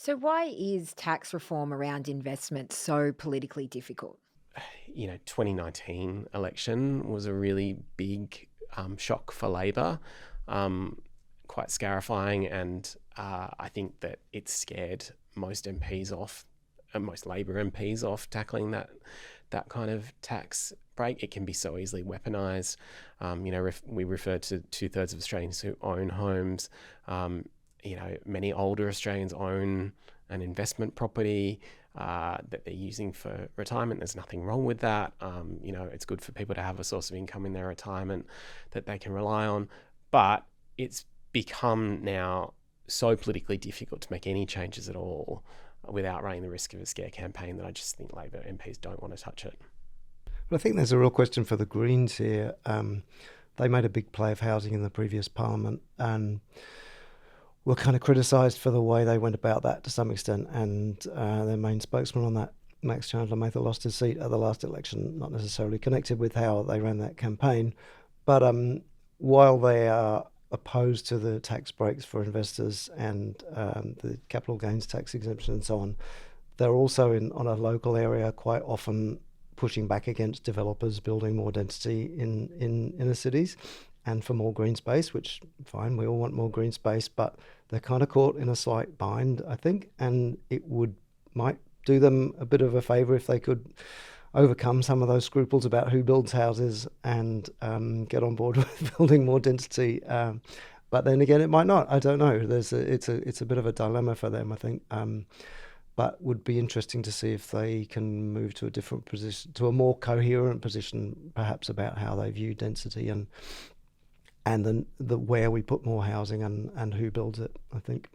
So, why is tax reform around investment so politically difficult? 2019 election was a really big shock for Labor, um, quite scarifying, and I think that it scared most MPs off, most Labor MPs off tackling that kind of tax break. It can be so easily weaponised. We refer to 2/3 of Australians who own homes. Many older Australians own an investment property that they're using for retirement. There's nothing wrong with that. It's good for people to have a source of income in their retirement that they can rely on. But it's become now so politically difficult to make any changes at all without running the risk of a scare campaign that I just think Labor MPs don't want to touch it. But I think there's a real question for the Greens here. They made a big play of housing in the previous parliament and were kind of criticised for the way they went about that to some extent. And their main spokesman on that, Max Chandler-Mather, lost his seat at the last election, not necessarily connected with how they ran that campaign. But while they are opposed to the tax breaks for investors and the capital gains tax exemption and so on, they're also on a local area quite often pushing back against developers building more density in inner cities and for more green space, which, fine, we all want more green space, but they're kind of caught in a slight bind, I think, and it might do them a bit of a favour if they could overcome some of those scruples about who builds houses and get on board with building more density. But then again, it might not. I don't know. It's a bit of a dilemma for them, I think. But would be interesting to see if they can move to a different position, to a more coherent position, perhaps about how they view density and the where we put more housing and who builds it, I think.